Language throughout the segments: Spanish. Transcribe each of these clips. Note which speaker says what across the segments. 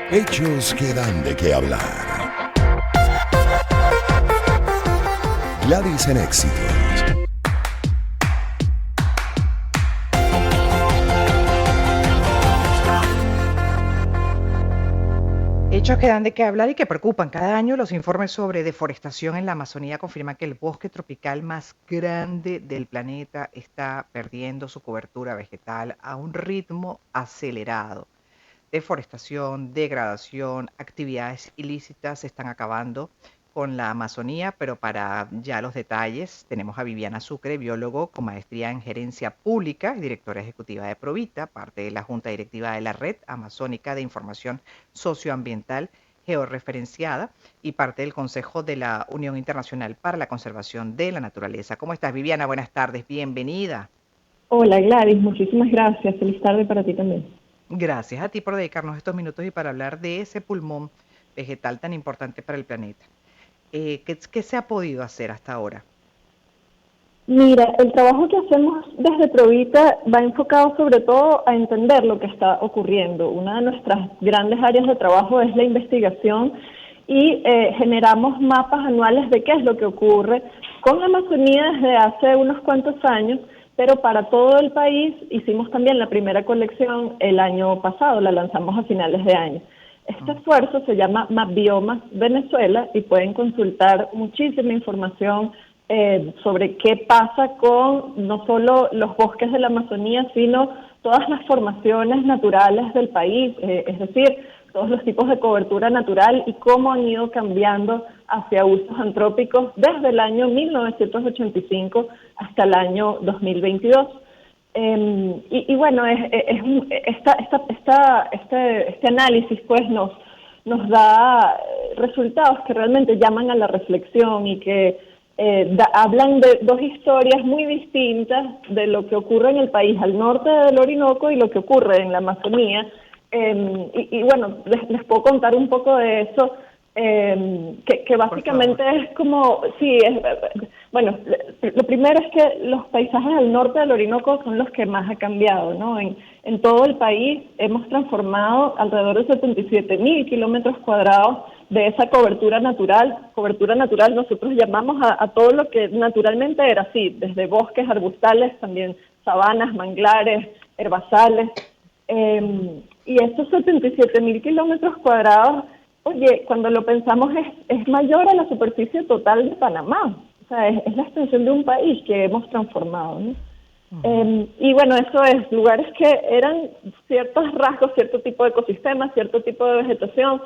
Speaker 1: Hechos que dan de qué hablar. Gladys en Éxitos.
Speaker 2: Hechos que dan de qué hablar y que preocupan. Cada año los informes sobre deforestación en la Amazonía confirman que el bosque tropical más grande del planeta está perdiendo su cobertura vegetal a un ritmo acelerado. Deforestación, degradación, actividades ilícitas están acabando con la Amazonía, pero para ya los detalles tenemos a Viviana Sucre, biólogo con maestría en gerencia pública y directora ejecutiva de Provita, parte de la junta directiva de la Red Amazónica de Información Socioambiental georreferenciada y parte del Consejo de la Unión Internacional para la Conservación de la Naturaleza. ¿Cómo estás, Viviana? Buenas tardes, bienvenida.
Speaker 3: Hola Gladys, muchísimas gracias. Feliz tarde para ti también.
Speaker 2: Gracias a ti por dedicarnos estos minutos y para hablar de ese pulmón vegetal tan importante para el planeta. ¿Qué se ha podido hacer hasta ahora?
Speaker 3: Mira, el trabajo que hacemos desde Provita va enfocado sobre todo a entender lo que está ocurriendo. Una de nuestras grandes áreas de trabajo es la investigación y generamos mapas anuales de qué es lo que ocurre con la Amazonía desde hace unos cuantos años, pero para todo el país hicimos también la primera colección el año pasado, la lanzamos a finales de año. Este esfuerzo se llama MapBiomas Venezuela y pueden consultar muchísima información sobre qué pasa con no solo los bosques de la Amazonía, sino todas las formaciones naturales del país, es decir, todos los tipos de cobertura natural y cómo han ido cambiando hacia usos antrópicos desde el año 1985 hasta el año 2022. Y bueno, este análisis pues nos da resultados que realmente llaman a la reflexión y que hablan de dos historias muy distintas de lo que ocurre en el país al norte del Orinoco y lo que ocurre en la Amazonía. Y bueno, les puedo contar un poco de eso, que básicamente es como, sí, bueno, lo primero es que los paisajes al norte del Orinoco son los que más ha cambiado, ¿no? En todo el país hemos transformado alrededor de 77,000 kilómetros cuadrados de esa cobertura natural. Cobertura natural nosotros llamamos a todo lo que naturalmente era así, desde bosques arbustales, también sabanas, manglares, herbazales. Y estos 77,000 kilómetros cuadrados, oye, cuando lo pensamos es mayor a la superficie total de Panamá. O sea, es la extensión de un país que hemos transformado, ¿no? Y bueno, eso es, lugares que eran ciertos rasgos, cierto tipo de ecosistemas, cierto tipo de vegetación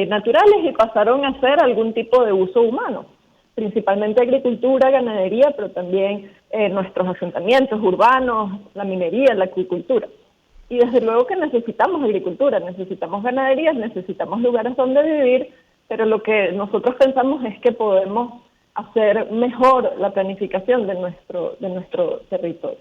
Speaker 3: naturales y pasaron a ser algún tipo de uso humano, principalmente agricultura, ganadería, pero también nuestros asentamientos urbanos, la minería, la acuicultura. Y desde luego que necesitamos agricultura, necesitamos ganaderías, necesitamos lugares donde vivir, pero lo que nosotros pensamos es que podemos hacer mejor la planificación de nuestro territorio.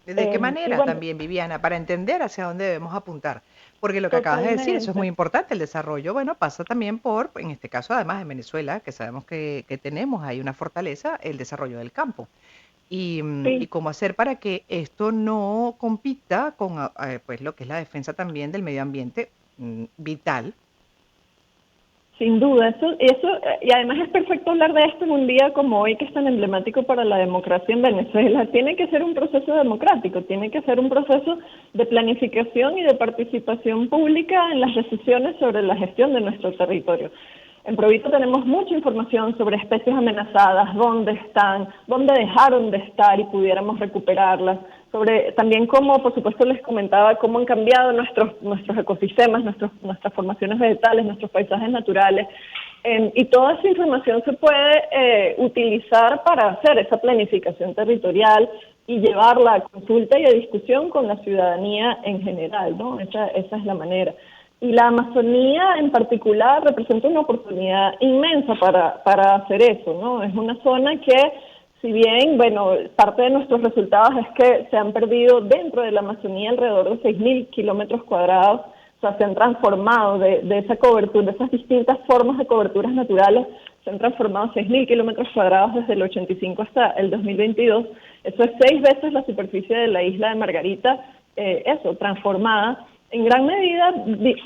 Speaker 2: ¿De qué manera
Speaker 3: bueno,
Speaker 2: también, Viviana, para entender hacia dónde debemos apuntar? Porque lo que acabas de decir, eso es muy
Speaker 3: totalmente.
Speaker 2: importante, el desarrollo, bueno, pasa también por, en este caso además en Venezuela, que sabemos que tenemos ahí una fortaleza, el desarrollo del campo. Y
Speaker 3: Sí,
Speaker 2: cómo hacer para que esto no compita con pues lo que es la defensa también del medio ambiente vital.
Speaker 3: sin duda, y además es perfecto hablar de esto en un día como hoy que es tan emblemático para la democracia en Venezuela. Tiene que ser un proceso democrático, tiene que ser un proceso de planificación y de participación pública en las decisiones sobre la gestión de nuestro territorio. En Provito tenemos mucha información sobre especies amenazadas, dónde están, dónde dejaron de estar y pudiéramos recuperarlas, sobre también cómo, por supuesto les comentaba, cómo han cambiado nuestros ecosistemas, nuestras formaciones vegetales, nuestros paisajes naturales, y toda esa información se puede utilizar para hacer esa planificación territorial y llevarla a consulta y a discusión con la ciudadanía en general, ¿no? Esa es la manera. Y la Amazonía en particular representa una oportunidad inmensa para hacer eso, ¿no? Es una zona que, si bien, bueno, parte de nuestros resultados es que se han perdido dentro de la Amazonía alrededor de 6,000 kilómetros cuadrados, o sea, se han transformado de esa cobertura, de esas distintas formas de coberturas naturales, se han transformado 6,000 kilómetros cuadrados desde el 85 hasta el 2022. Eso es 6 veces la superficie de la isla de Margarita, transformada. en gran medida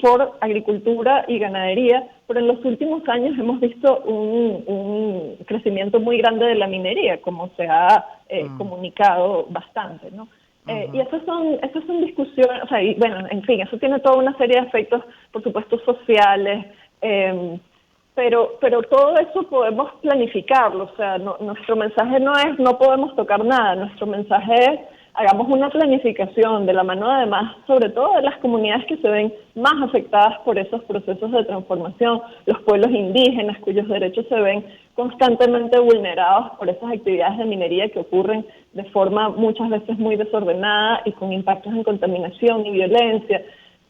Speaker 3: por agricultura y ganadería, pero en los últimos años hemos visto un crecimiento muy grande de la minería, como se ha comunicado bastante, ¿no? Y esas son discusiones, o sea, y bueno, en fin, eso tiene toda una serie de efectos, por supuesto, sociales, pero todo eso podemos planificarlo, o sea, nuestro mensaje no es no podemos tocar nada, nuestro mensaje es hagamos una planificación de la mano, además, sobre todo de las comunidades que se ven más afectadas por esos procesos de transformación, los pueblos indígenas cuyos derechos se ven constantemente vulnerados por esas actividades de minería que ocurren de forma muchas veces muy desordenada y con impactos en contaminación y violencia.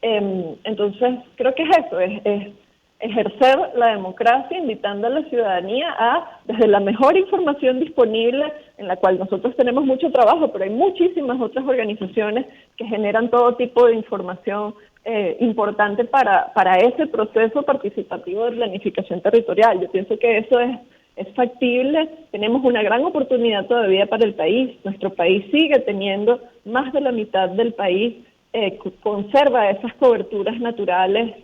Speaker 3: Entonces, creo que es eso, es ejercer la democracia invitando a la ciudadanía a, desde la mejor información disponible, en la cual nosotros tenemos mucho trabajo, pero hay muchísimas otras organizaciones que generan todo tipo de información importante para ese proceso participativo de planificación territorial. Yo pienso que eso es factible, tenemos una gran oportunidad todavía para el país, nuestro país sigue teniendo más de la mitad del país, conserva esas coberturas naturales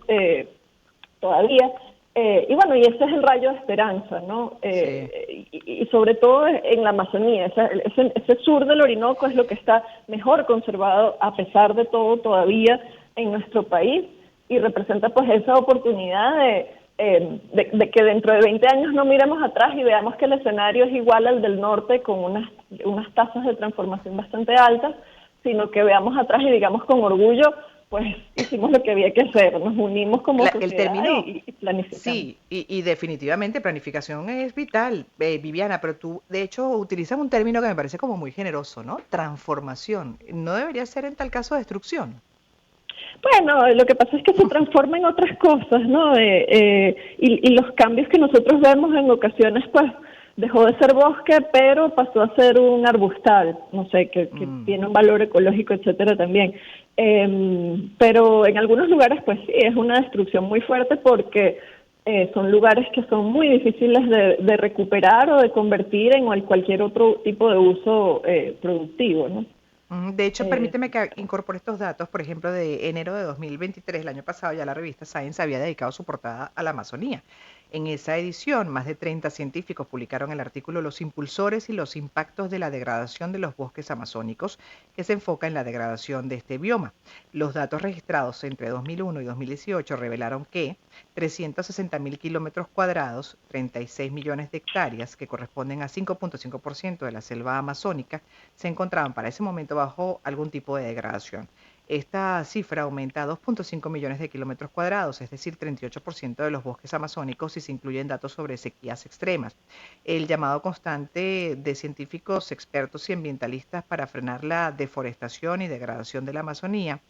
Speaker 3: todavía, y bueno, y ese es el rayo de esperanza, ¿no?
Speaker 2: Sí.
Speaker 3: Y sobre todo en la Amazonía, ese sur del Orinoco es lo que está mejor conservado a pesar de todo todavía en nuestro país, y representa pues esa oportunidad de que dentro de 20 años no miremos atrás y veamos que el escenario es igual al del norte con unas tasas de transformación bastante altas, sino que veamos atrás y digamos con orgullo, pues hicimos lo que había que hacer, nos unimos como
Speaker 2: El
Speaker 3: sociedad
Speaker 2: término,
Speaker 3: y planificamos.
Speaker 2: sí, y definitivamente planificación es vital, Viviana, pero tú de hecho utilizas un término que me parece como muy generoso, ¿no? Transformación. ¿No debería ser en tal caso destrucción?
Speaker 3: Bueno, lo que pasa es que se transforma en otras cosas, ¿no? Y los cambios que nosotros vemos en ocasiones, pues, dejó de ser bosque, pero pasó a ser un arbustal, no sé, que tiene un valor ecológico, etcétera, también. Pero en algunos lugares, pues sí, es una destrucción muy fuerte porque son lugares que son muy difíciles de recuperar o de convertir en cualquier otro tipo de uso productivo, ¿no?
Speaker 2: De hecho,
Speaker 3: Eh,
Speaker 2: permíteme que incorpore estos datos. Por ejemplo, de enero de 2023, el año pasado, ya la revista Science había dedicado su portada a la Amazonía. En esa edición, más de 30 científicos publicaron el artículo Los impulsores y los impactos de la degradación de los bosques amazónicos, que se enfoca en la degradación de este bioma. Los datos registrados entre 2001 y 2018 revelaron que 360.000 kilómetros cuadrados, 36 millones de hectáreas, que corresponden a 5.5% de la selva amazónica, se encontraban para ese momento bajo algún tipo de degradación. Esta cifra aumenta a 2.5 millones de kilómetros cuadrados, es decir, 38% de los bosques amazónicos si se incluyen datos sobre sequías extremas. El llamado constante de científicos, expertos y ambientalistas para frenar la deforestación y degradación de la Amazonía,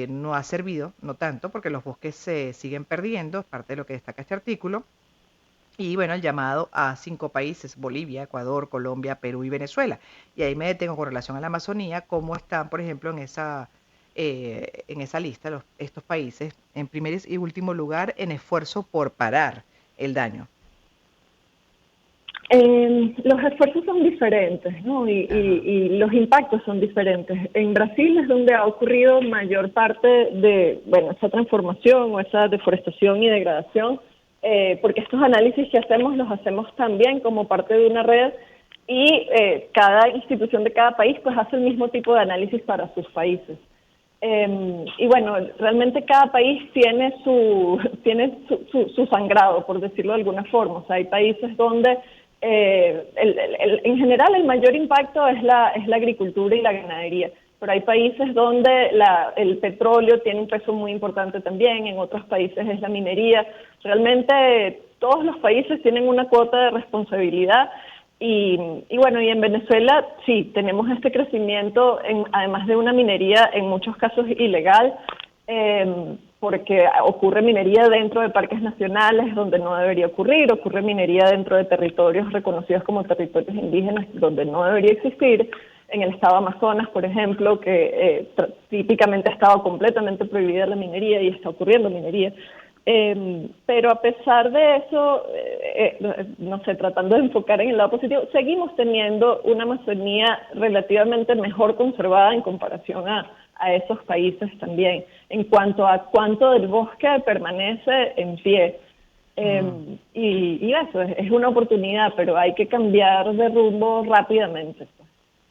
Speaker 2: no ha servido, no tanto, porque los bosques se siguen perdiendo, es parte de lo que destaca este artículo. Y bueno, el llamado a 5 países, Bolivia, Ecuador, Colombia, Perú y Venezuela. Y ahí me detengo con relación a la Amazonía, cómo están, por ejemplo, en esa lista estos países, en primer y último lugar, en esfuerzo por parar el daño.
Speaker 3: Los esfuerzos son diferentes, ¿no?
Speaker 2: Ajá.
Speaker 3: Y los impactos son diferentes. En Brasil es donde ha ocurrido mayor parte de, bueno, esa transformación o esa deforestación y degradación, porque estos análisis que hacemos los hacemos también como parte de una red y cada institución de cada país pues hace el mismo tipo de análisis para sus países. Y bueno, realmente cada país tiene su sangrado, por decirlo de alguna forma. O sea, hay países donde en general el mayor impacto es la agricultura y la ganadería, pero hay países donde el petróleo tiene un peso muy importante también, en otros países es la minería. Realmente todos los países tienen una cuota de responsabilidad. Y bueno, y en Venezuela sí, tenemos este crecimiento, además de una minería en muchos casos ilegal, porque ocurre minería dentro de parques nacionales donde no debería ocurrir, ocurre minería dentro de territorios reconocidos como territorios indígenas donde no debería existir. En el estado Amazonas, por ejemplo, que típicamente ha estado completamente prohibida la minería y está ocurriendo minería. Pero a pesar de eso, no sé, tratando de enfocar en el lado positivo, seguimos teniendo una Amazonía relativamente mejor conservada en comparación a a esos países también, en cuanto a cuánto del bosque permanece en pie. Y eso, es una oportunidad, pero hay que cambiar de rumbo rápidamente.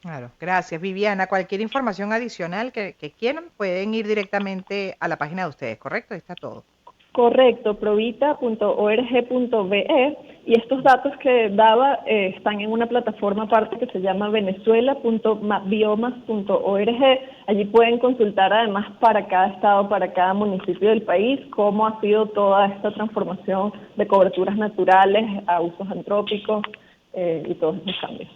Speaker 2: Claro, gracias Viviana. Cualquier información adicional que quieran pueden ir directamente a la página de ustedes, ¿correcto? Ahí está todo.
Speaker 3: Correcto, provita.org.be, y estos datos que daba están en una plataforma aparte que se llama venezuela.biomas.org. Allí pueden consultar además para cada estado, para cada municipio del país, cómo ha sido toda esta transformación de coberturas naturales a usos antrópicos y todos esos cambios.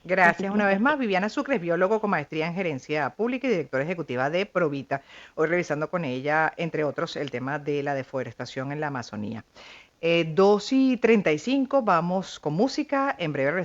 Speaker 2: Gracias una vez más. Viviana Sucre es biólogo con maestría en gerencia pública y directora ejecutiva de Provita. Hoy revisando con ella, entre otros, el tema de la deforestación en la Amazonía. 2:35, vamos con música. En breve regresamos.